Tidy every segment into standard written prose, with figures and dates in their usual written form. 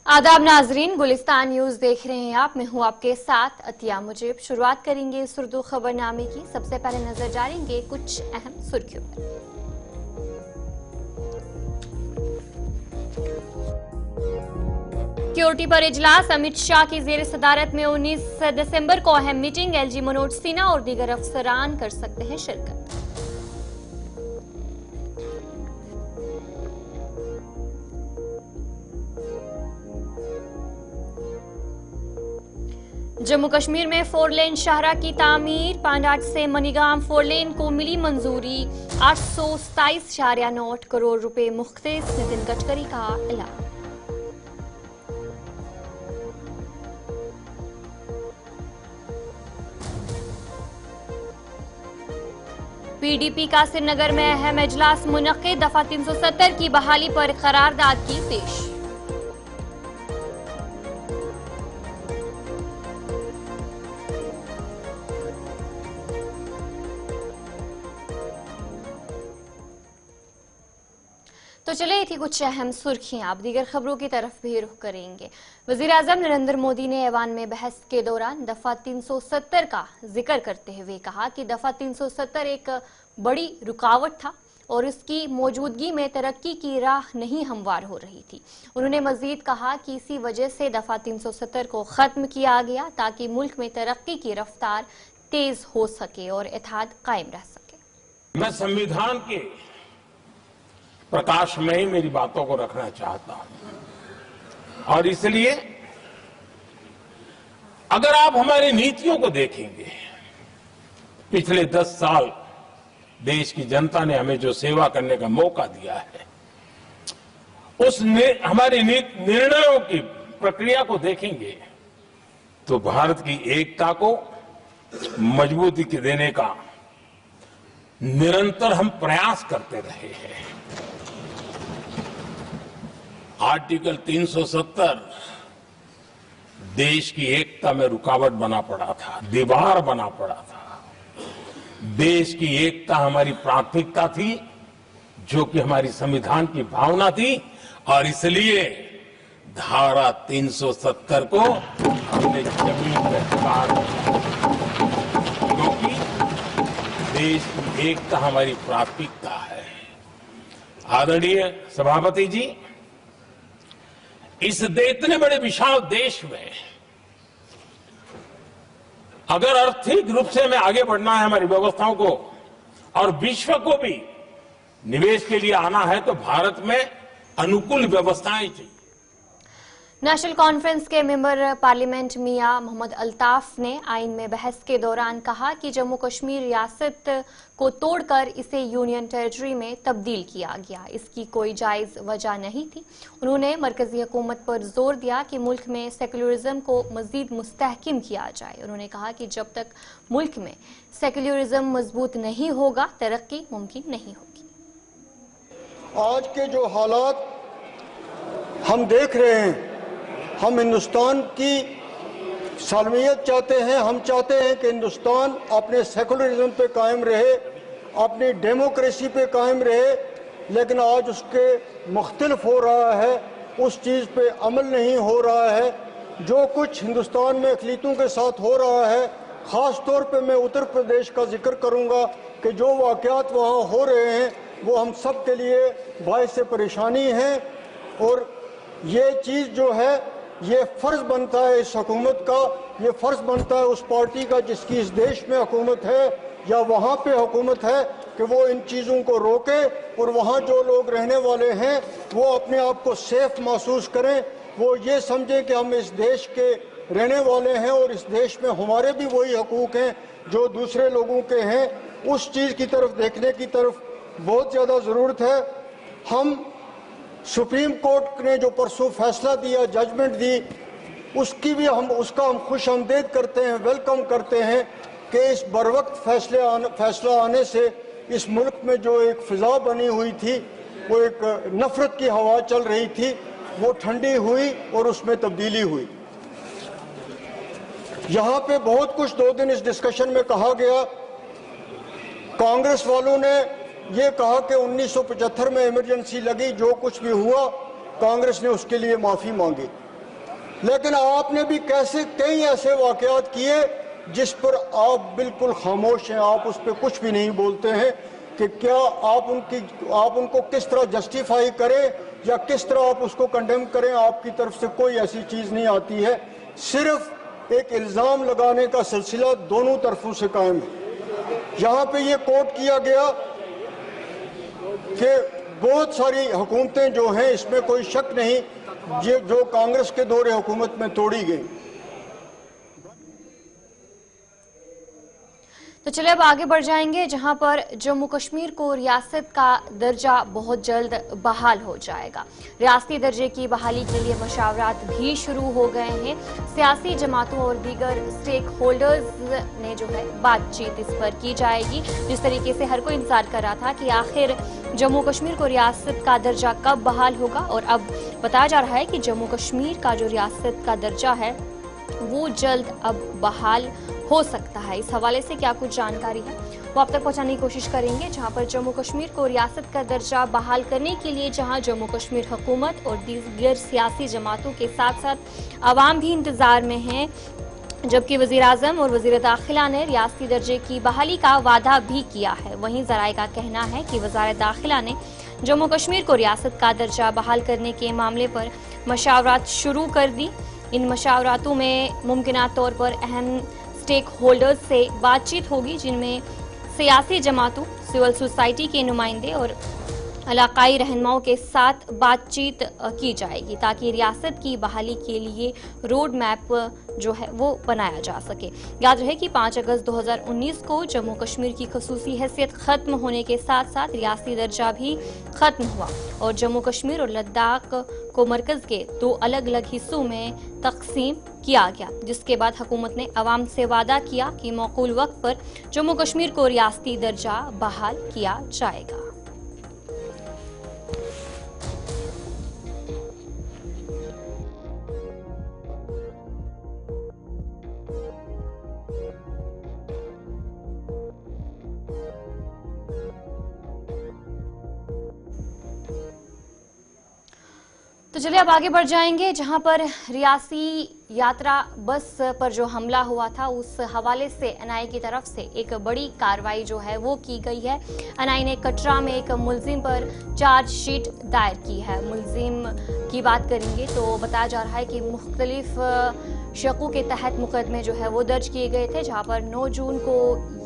आदाब नाजरीन, गुलिस्तान न्यूज देख रहे हैं आप। मैं हूं आपके साथ अतिया मुजीब। शुरुआत करेंगे इस उर्दू खबरनामे की। सबसे पहले नजर डालेंगे कुछ अहम सुर्खियों पर। सिक्योरिटी पर इजलास, अमित शाह की जेर सदारत में 19 दिसंबर को अहम मीटिंग। एलजी मनोज सिन्हा और दीगर अफसरान कर सकते हैं शिरकत। जम्मू कश्मीर में 4 लेन शाहरा की तामीर, पांडाट से मनीगाम 4 लेन को मिली मंजूरी। 827.9 करोड़ रुपए मुख्तस, नितिन गडकरी का ऐलान। पीडीपी का श्रीनगर में अहम इजलास मुनक्किद, दफा 370 की बहाली पर करारदाद की पेश। तो चले थी कुछ अहम सुर्खियां। अब दीगर खबरों की तरफ भी रुख करेंगे। वजीर-ए-आजम नरेंद्र मोदी ने ऐवान में बहस के दौरान दफा 370 का जिक्र करते हुए कहा कि दफा 370 एक बड़ी रुकावट था और इसकी मौजूदगी में तरक्की की राह नहीं हमवार हो रही थी। उन्होंने मजीद कहा कि इसी वजह से दफा 370 को खत्म किया गया ताकि मुल्क में तरक्की की रफ्तार तेज हो सके और इत्तेहाद कायम रह सके। मैं संविधान के प्रकाश में ही मेरी बातों को रखना चाहता हूं और इसलिए अगर आप हमारी नीतियों को देखेंगे, पिछले 10 साल देश की जनता ने हमें जो सेवा करने का मौका दिया है, हमारे निर्णयों की प्रक्रिया को देखेंगे तो भारत की एकता को मजबूती देने का निरंतर हम प्रयास करते रहे हैं। आर्टिकल 370 देश की एकता में रुकावट बना पड़ा था, दीवार बना पड़ा था। देश की एकता हमारी प्राथमिकता थी, जो कि हमारी संविधान की भावना थी और इसलिए धारा 370 को हमने जमीन पर उतार दिया, क्योंकि देश की एकता हमारी प्राथमिकता है। आदरणीय सभापति जी, इस इतने बड़े विशाल देश में अगर आर्थिक रूप से हमें आगे बढ़ना है, हमारी व्यवस्थाओं को और विश्व को भी निवेश के लिए आना है, तो भारत में अनुकूल व्यवस्थाएं चाहिए। नेशनल कॉन्फ्रेंस के मेंबर पार्लियामेंट मियां मोहम्मद अल्ताफ ने आइन में बहस के दौरान कहा कि जम्मू कश्मीर रियासत को तोड़कर इसे यूनियन टेरिटरी में तब्दील किया गया, इसकी कोई जायज वजह नहीं थी। उन्होंने मरकजी हुकूमत पर जोर दिया कि मुल्क में सेक्युलरिज्म को मजीद मुस्तहकिम किया जाए। उन्होंने कहा कि जब तक मुल्क में सेक्युलरिज्म मजबूत नहीं होगा, तरक्की मुमकिन नहीं होगी। आज के जो हालात हम देख रहे हैं, हम हिंदुस्तान की सालमियत चाहते हैं। हम चाहते हैं कि हिंदुस्तान अपने सेकुलरिज्म पे कायम रहे, अपनी डेमोक्रेसी पे कायम रहे, लेकिन आज उसके मुख्तलिफ हो रहा है, उस चीज़ पे अमल नहीं हो रहा है। जो कुछ हिंदुस्तान में अक़लीतों के साथ हो रहा है, ख़ास तौर पे मैं उत्तर प्रदेश का जिक्र करूँगा कि जो वाक़यात वहाँ हो रहे हैं वो हम सब के लिए बाइस परेशानी है। और ये चीज़ जो है, ये फ़र्ज़ बनता है इस हुकूमत का, ये फ़र्ज़ बनता है उस पार्टी का जिसकी इस देश में हुकूमत है या वहाँ पे हुकूमत है, कि वो इन चीज़ों को रोके और वहाँ जो लोग रहने वाले हैं वो अपने आप को सेफ महसूस करें। वो ये समझें कि हम इस देश के रहने वाले हैं और इस देश में हमारे भी वही हकूक़ हैं जो दूसरे लोगों के हैं। उस चीज़ की तरफ देखने की तरफ बहुत ज़्यादा ज़रूरत है। हम सुप्रीम कोर्ट ने जो परसों फैसला दिया, जजमेंट दी, उसका हम खुश आमदेद करते हैं, वेलकम करते हैं कि इस बरवक्त फैसला आने से इस मुल्क में जो एक फ़िज़ा बनी हुई थी, वो एक नफ़रत की हवा चल रही थी, वो ठंडी हुई और उसमें तब्दीली हुई। यहाँ पे बहुत कुछ 2 दिन इस डिस्कशन में कहा गया। कांग्रेस वालों ने ये कहा कि 1975 में इमरजेंसी लगी, जो कुछ भी हुआ कांग्रेस ने उसके लिए माफ़ी मांगी। लेकिन आपने भी कैसे कई ऐसे वाकयात किए जिस पर आप बिल्कुल खामोश हैं, आप उस पर कुछ भी नहीं बोलते हैं कि क्या आप उनको किस तरह जस्टिफाई करें या किस तरह आप उसको कंडेम करें। आपकी तरफ से कोई ऐसी चीज नहीं आती है, सिर्फ एक इल्जाम लगाने का सिलसिला दोनों तरफों से कायम है। यहाँ पे ये कोट किया गया कि बहुत सारी हुकूमतें जो हैं, इसमें कोई शक नहीं, ये जो कांग्रेस के दौरे हुकूमत में तोड़ी गई। तो चलिए अब आगे बढ़ जाएंगे, जहां पर जम्मू कश्मीर को रियासत का दर्जा बहुत जल्द बहाल हो जाएगा। रियासती दर्जे की बहाली के लिए मशावरात भी शुरू हो गए हैं। सियासी जमातों और दीगर स्टेक होल्डर्स ने जो है बातचीत इस पर की जाएगी। जिस तरीके से हर कोई इंतजार कर रहा था कि आखिर जम्मू कश्मीर को रियासत का दर्जा कब बहाल होगा, और अब बताया जा रहा है कि जम्मू कश्मीर का जो रियासत का दर्जा है वो जल्द अब बहाल हो सकता है। इस हवाले से क्या कुछ जानकारी है वो आप तक पहुंचाने की कोशिश करेंगे। जहां पर जम्मू कश्मीर को रियासत का दर्जा बहाल करने के लिए जहां जम्मू कश्मीर हुकूमत और दीगर सियासी जमातों के साथ साथ आवाम भी इंतजार में हैं, जबकि वजीर आजम और वजीर दाखिला ने रियासती दर्जे की बहाली का वादा भी किया है। वहीं जराए का कहना है कि वजारत दाखिला ने जम्मू कश्मीर को रियासत का दर्जा बहाल करने के मामले पर मशावरात शुरू कर दी। इन मशावरातों में मुमकिन तौर पर अहम स्टेक होल्डर्स से बातचीत होगी, जिनमें सियासी जमातों, सिविल सोसाइटी के नुमाइंदे और इलाकाई रहनुमाओं के साथ बातचीत की जाएगी ताकि रियासत की बहाली के लिए रोड मैप जो है वो बनाया जा सके। याद रहे कि 5 अगस्त 2019 को जम्मू कश्मीर की खसूसी हैसियत खत्म होने के साथ साथ रियासती दर्जा भी खत्म हुआ और जम्मू कश्मीर और लद्दाख को मरकज के 2 अलग अलग हिस्सों में तकसीम किया गया, जिसके बाद हुकूमत ने अवाम से वादा किया कि मौकूल वक्त पर जम्मू कश्मीर को रियासती दर्जा बहाल किया जाएगा। तो चलिए अब आगे बढ़ जाएंगे, जहां पर रियासी यात्रा बस पर जो हमला हुआ था उस हवाले से एनआईए की तरफ से एक बड़ी कार्रवाई जो है वो की गई है। एनआईए ने कटरा में एक मुलजिम पर चार्जशीट दायर की है। मुलजिम की बात करेंगे तो बताया जा रहा है कि मुख्तलिफ शकों के तहत मुकदमे जो है वो दर्ज किए गए थे, जहां पर 9 जून को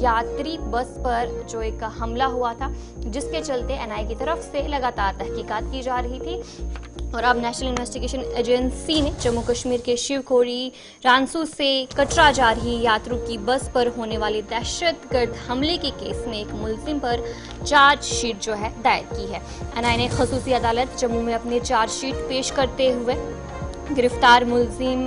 यात्री बस पर जो एक हमला हुआ था, जिसके चलते एनआईए की तरफ से लगातार तहकीकात की जा रही थी। और अब नेशनल इन्वेस्टिगेशन एजेंसी ने जम्मू कश्मीर के शिवखोड़ी रानसू से कटरा जा रही यात्रियों की बस पर होने वाले दहशतगर्द हमले के केस में एक मुलजिम पर चार्जशीट जो है दायर की है। एनआईए ने खसूसी अदालत जम्मू में अपनी चार्जशीट पेश करते हुए गिरफ्तार मुलजिम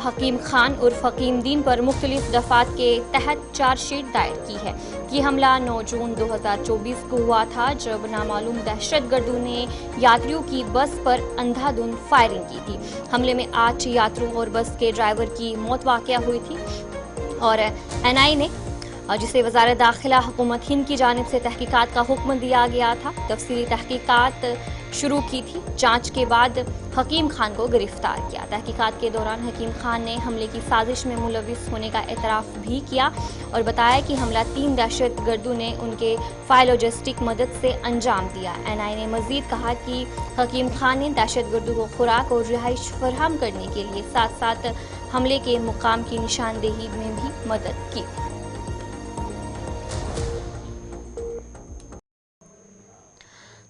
हकीम खान उर्फ हकीम दीन पर मुख्तलिफ दफात के तहत चार्जशीट दायर की है। ये हमला 9 जून 2024 को हुआ था, जब नामालूम दहशतगर्दों ने यात्रियों की बस पर अंधाधुंध फायरिंग की थी। हमले में 8 यात्रियों और बस के ड्राइवर की मौत वाक़या हुई थी और एनआईए ने जिसे वजारत दाखिला हुकूमत हिंद की जानिब से तहकीकात का हुक्म दिया गया था, तफसीली तहकीकात शुरू की थी। जांच के बाद हकीम खान को गिरफ्तार किया। तहकीकात के दौरान हकीम खान ने हमले की साजिश में मुलविस होने का एतराफ़ भी किया और बताया कि हमला 3 दहशतगर्दों ने उनके फाइलोजिस्टिक मदद से अंजाम दिया। एनआईए ने मजीद कहा कि हकीम खान ने दहशतगर्दों को खुराक और रिहाइश फराहम करने के लिए साथ साथ हमले के मुकाम की निशानदेही में भी मदद की।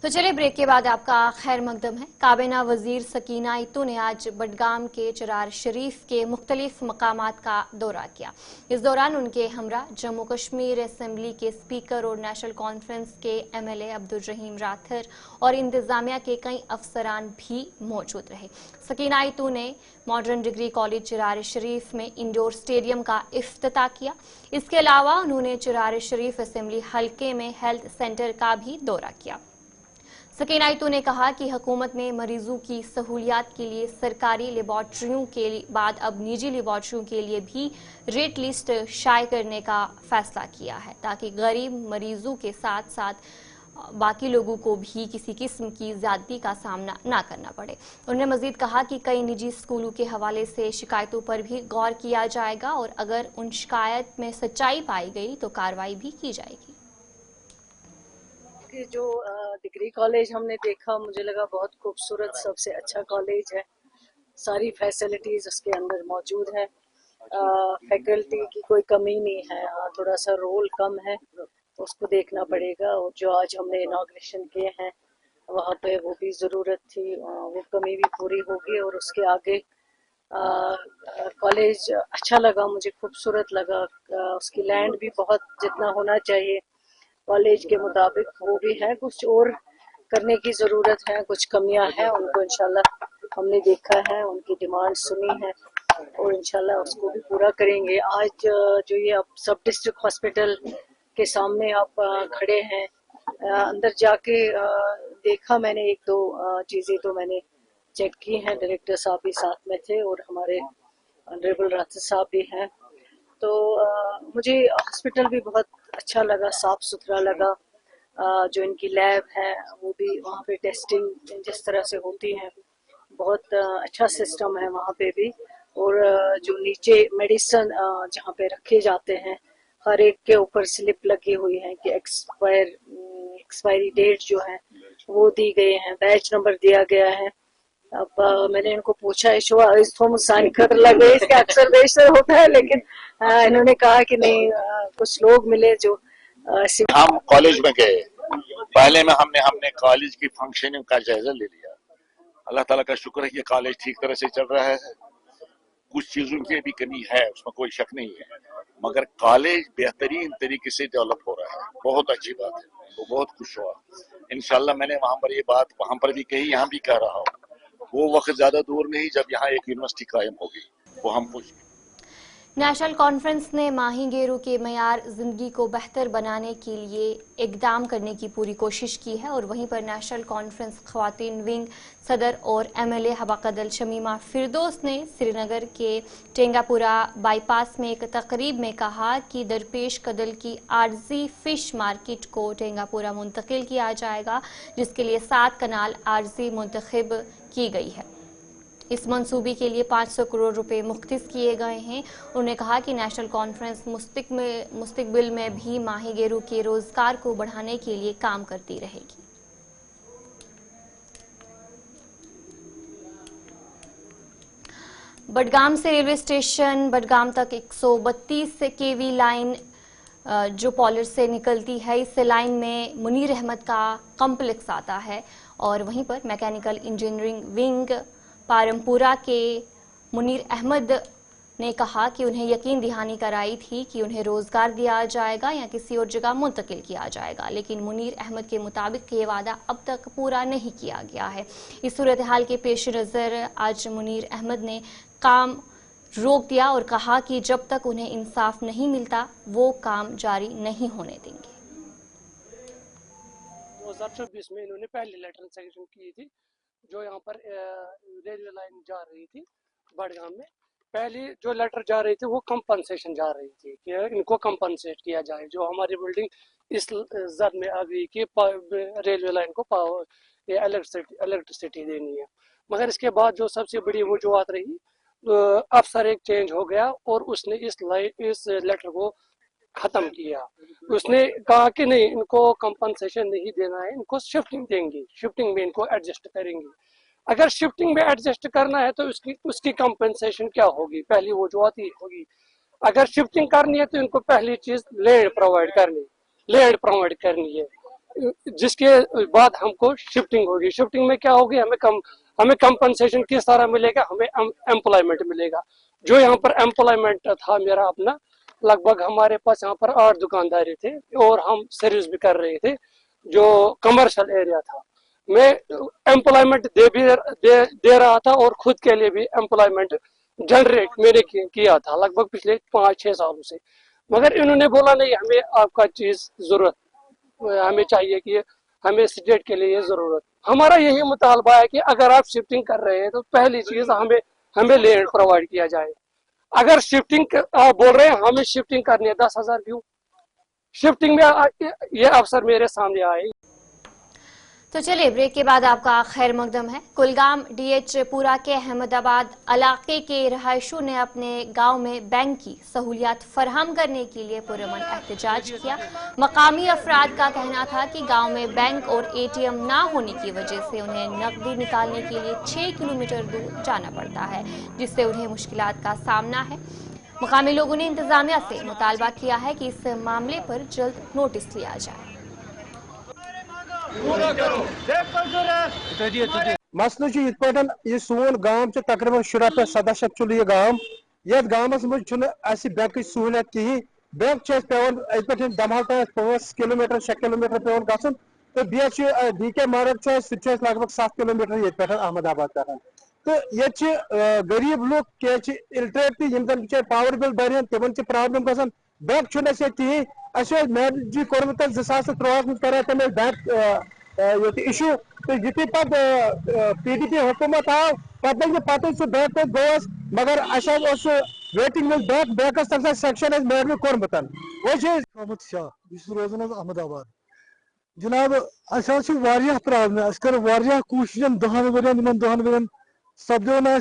तो चलिए ब्रेक के बाद आपका खैर मकदम है। काबीना वजीर सकीना इत्तू ने आज बडगाम के चरार शरीफ के मुख्तलिफ मकामात का दौरा किया। इस दौरान उनके हमरा जम्मू कश्मीर असेंबली के स्पीकर और नेशनल कॉन्फ्रेंस के एमएलए अब्दुल रहीम राथर और इंतजामिया के कई अफसरान भी मौजूद रहे। सकीना इत्तू ने मॉडर्न डिग्री कॉलेज चरार शरीफ में इंडोर स्टेडियम का इफ्तिताह किया। इसके अलावा उन्होंने चरार शरीफ असेंबली हल्के में हेल्थ सेंटर का भी दौरा किया। सकीना इत्तू ने कहा कि हुकूमत ने मरीजों की सहूलियात के लिए सरकारी लेबॉर्ट्रियों के बाद अब निजी लेबॉर्ट्रियों के लिए भी रेट लिस्ट शाये करने का फैसला किया है, ताकि गरीब मरीजों के साथ साथ बाकी लोगों को भी किसी किस्म की ज्यादती का सामना ना करना पड़े। उन्होंने मजीद कहा कि कई निजी स्कूलों के हवाले से शिकायतों पर भी गौर किया जाएगा और अगर उन शिकायत में सच्चाई पाई गई तो कार्रवाई भी की जाएगी। जो डिग्री कॉलेज हमने देखा, मुझे लगा बहुत खूबसूरत, सबसे अच्छा कॉलेज है। सारी फैसिलिटीज उसके अंदर मौजूद है। फैकल्टी की कोई कमी नहीं है। थोड़ा सा रोल कम है तो उसको देखना पड़ेगा। और जो आज हमने इनॉग्रेशन किए हैं वहाँ पे वो भी ज़रूरत थी, वो कमी भी पूरी होगी। और उसके आगे कॉलेज अच्छा लगा मुझे, खूबसूरत लगा। उसकी लैंड भी बहुत जितना होना चाहिए कॉलेज के मुताबिक वो भी है। कुछ और करने की ज़रूरत है, कुछ कमियां हैं, उनको इंशाल्लाह हमने देखा है, उनकी डिमांड सुनी है और इंशाल्लाह उसको भी पूरा करेंगे। आज जो ये अब सब डिस्ट्रिक्ट हॉस्पिटल के सामने आप खड़े हैं, अंदर जाके देखा मैंने, एक दो चीज़ें तो मैंने चेक की हैं। डायरेक्टर साहब भी साथ में थे और हमारे ऑनरेबल राशिद साहब भी हैं। तो मुझे हॉस्पिटल भी बहुत अच्छा लगा, साफ सुथरा लगा। जो इनकी लैब है वो भी, वहाँ पे टेस्टिंग जिस तरह से होती है बहुत अच्छा सिस्टम है वहाँ पे भी। और जो नीचे मेडिसिन जहाँ पे रखे जाते हैं, हर एक के ऊपर स्लिप लगी हुई है कि एक्सपायरी डेट जो है वो दी गई है, बैच नंबर दिया गया है। अब मैंने इनको पूछा इसको साइन कर लगे, इसका अक्सर बेशतर होता है, लेकिन इन्होंने कहा कि नहीं, कुछ लोग मिले जो हम कॉलेज में गए। पहले में हमने कॉलेज की फंक्शनिंग का जायजा ले लिया। अल्लाह ताला का शुक्र है कि कॉलेज ठीक तरह से चल रहा है। कुछ चीजों की भी कमी है, उसमें कोई शक नहीं है, मगर कॉलेज बेहतरीन तरीके से डेवलप हो रहा है। बहुत अच्छी बात है, वो बहुत खुश हुआ। इंशाल्लाह मैंने वहां पर ये बात वहां पर भी कही, यहाँ भी कह रहा हूँ। वो वक्त ज्यादा दूर नहीं जब यहाँ एक यूनिवर्सिटी कायम होगी, वो हम खुश। नेशनल कॉन्फ्रेंस ने माही गेरू के मयार जिंदगी को बेहतर बनाने के लिए इकदाम करने की पूरी कोशिश की है और वहीं पर नेशनल कॉन्फ्रेंस ख्वातीन विंग सदर और एमएलए हबाकदल शमीमा फिरदौस ने श्रीनगर के टेंगापुरा बाईपास में एक तकरीब में कहा कि दरपेश कदल की आर्जी फिश मार्केट को टेंगापुरा मुंतकिल किया जाएगा, जिसके लिए 7 कनाल आर्जी मुंतखब की गई है। इस मंसूबे के लिए 500 करोड़ रुपए मुख्तिस किए गए हैं। उन्होंने कहा कि नेशनल कॉन्फ्रेंस मुस्तकबिल में भी माही गेरू के रोजगार को बढ़ाने के लिए काम करती रहेगी। बडगाम से रेलवे स्टेशन बडगाम तक 132 केवी लाइन जो पॉलर से निकलती है, इस लाइन में मुनीर अहमद का कॉम्प्लेक्स आता है और वहीं पर मैकेनिकल इंजीनियरिंग विंग पारमपुरा के मुनीर अहमद ने कहा कि उन्हें यकीन दहानी कराई थी कि उन्हें रोजगार दिया जाएगा या किसी और जगह मुंतकिल किया जाएगा, लेकिन मुनीर अहमद के मुताबिक ये वादा अब तक पूरा नहीं किया गया है। इस सूरत हाल के पेश नज़र आज मुनीर अहमद ने काम रोक दिया और कहा कि जब तक उन्हें इंसाफ नहीं मिलता वो काम जारी नहीं होने देंगे। 2024 में इन्होंने पहली लेटर सेक्शन की थी, जो यहाँ पर रेलवे लाइन जा रही थी बडगाम में। पहली जो लेटर जा रही थी वो कंपनसेशन जा रही थी कि इनको कंपनसेट किया जाए। जो हमारी बिल्डिंग इस जद में आ गई कि रेलवे लाइन को पावर इलेक्ट्रिसिटी देनी है, मगर इसके बाद जो सबसे बड़ी वजूहत रही, अफसर एक चेंज हो गया और उसने इस लेटर को खत्म किया। उसने कहा कि नहीं, इनको कंपनसेशन नहीं देना है, इनको शिफ्टिंग देंगे, शिफ्टिंग में इनको एडजस्ट करेंगे। अगर शिफ्टिंग में एडजस्ट करना है तो उसकी कंपनसेशन क्या होगी? पहली वजूहत ही होगी। अगर शिफ्टिंग करनी है तो इनको पहली चीज लैंड प्रोवाइड करनी है, जिसके बाद हमको शिफ्टिंग होगी। शिफ्टिंग में क्या होगी? हमें कंपनसेशन किस तरह मिलेगा? हमें एम्प्लॉयमेंट मिलेगा। जो यहाँ पर एम्प्लॉयमेंट था मेरा अपना, लगभग हमारे पास यहाँ पर 8 दुकानदारी थे और हम सर्विस भी कर रहे थे, जो कमर्शियल एरिया था। मैं एम्प्लॉयमेंट दे रहा था और खुद के लिए भी एम्प्लॉयमेंट जनरेट मैंने किया था लगभग पिछले 5-6 सालों से। मगर इन्होंने बोला नहीं, हमें आपका चीज जरूरत, हमें चाहिए कि हमें स्टेट के लिए जरूरत। हमारा यही मुतालबा है कि अगर आप शिफ्टिंग कर रहे हैं तो पहली चीज हमें लैंड प्रोवाइड किया जाए। अगर शिफ्टिंग आप बोल रहे हैं हमें शिफ्टिंग करनी है 10,000 क्यों? शिफ्टिंग में ये अफसर मेरे सामने आए। तो चलिए ब्रेक के बाद आपका खैर मकदम है। कुलगाम डीएच पुरा के अहमदाबाद इलाके के रहायशों ने अपने गांव में बैंक की सहूलियात फराहम करने के लिए पुरअमन एहतजाज किया। मकामी अफराद का कहना था कि गांव में बैंक और एटीएम ना होने की वजह से उन्हें नकदी निकालने के लिए 6 किलोमीटर दूर जाना पड़ता है, जिससे उन्हें मुश्किलात का सामना है। मकामी लोगों ने इंतजामिया से मुतालबा किया है कि इस मामले पर जल्द नोटिस लिया जाए। मसल यह सोन गांव तकरीबन 70 पे 70 चुल यह गांव ये गाँवस मज बैंक सहूलियत कहें। बैंक पे दमहल 5 किलोमीटर 6 किलोमीटर पे गन तो DK मार्ग लगभग 7 किलोमीटर ये अहमदाबाद पे तो ये गरीब लोग क्या इलिटरेट तम पावर बिल भर तिम प्रॉब्लम ग बैंक कहें मैनेजी कोर्मुत 2013 मज कर तम बैंक इशू तो युति PDP हुकूमत आव पे सह बैंक गोस मगर वेटिंग लिस्ट बैंकस तम सेक्शन मैडमी कोर्मुत वो शाह रोजान अहमदाबाद जनाब प्रॉब्लम कर कोशिश 10 वन सपदो ना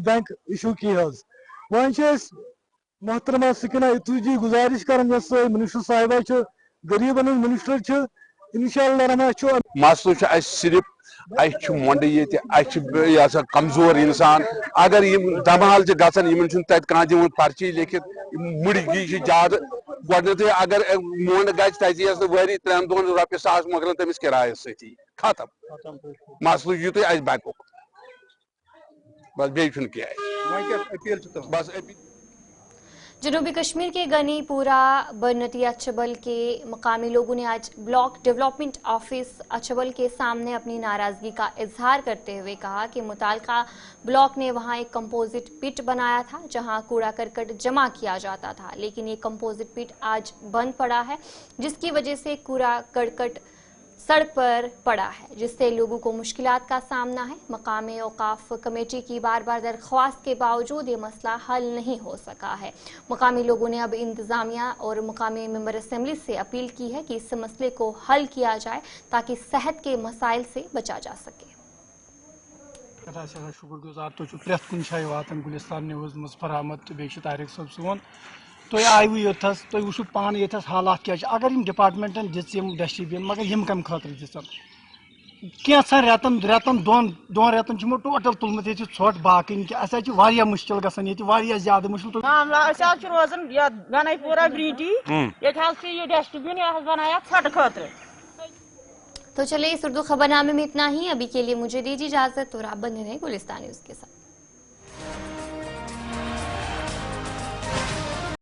बैंक इशू की वन मोहतरमा सकीना तुझी गुजारिश कर मिनिस्टर साहिबा गरीबन मिनिस्टर इंशाअल्लाह मसल सिर्फ मोंड ये कमजोर इंसान अगर दमहाल गन तह पर्ची लिखित मुड़ी ज्यादा गो अगर मोंड गई वरी 3 दोहन रॉपिस 100 मोकल तमिस किराय सती खत्म मसल युत बैंक बस बे बस जनूबी कश्मीर के गनीपुरा बनती अचबल के मकामी लोगों ने आज ब्लॉक डेवलपमेंट ऑफिस अचबल के सामने अपनी नाराजगी का इजहार करते हुए कहा कि मुताल्लिका ब्लॉक ने वहां एक कंपोजिट पिट बनाया था जहां कूड़ा करकट जमा किया जाता था, लेकिन ये कंपोजिट पिट आज बंद पड़ा है, जिसकी वजह से कूड़ा करकट सड़क पर पड़ा है, जिससे लोगों को मुश्किलात का सामना है। मकामी औकाफ कमेटी की बार बार दरख्वास्त के बावजूद ये मसला हल नहीं हो सका है। मकामी लोगों ने अब इंतजामिया और मकामी मेंबर असेंबली से अपील की है कि इस मसले को हल किया जाए ताकि सेहत के मसाइल से बचा जा सके। शुक्रगुजार तो प्रेथ कुन जाए वातान गुलिस्तान न्यूज़ मज फरहमत तो बेश तारिक सब सोन तो आयु योथस तो वो पान ये हालात क्या अगर डिपार्टमेंटन दिम डस्टबिन मगर यम कम खतर दिसन कैसा रेतन दोन रेतन टोटल तुलमुत ये ोट बाकी अस मुश्किल गया ज्यादा मुश्किल रोजान गनीपुरा ब्रीटी ये डस्टबिन यह बनाया ोट खतर। तो चलिए इस उर्दू खबरनामे में इतना ही। अभी के लिए मुझे दीजिए इजाजत और आप बने रहे गुलिस्तान न्यूज़ के साथ।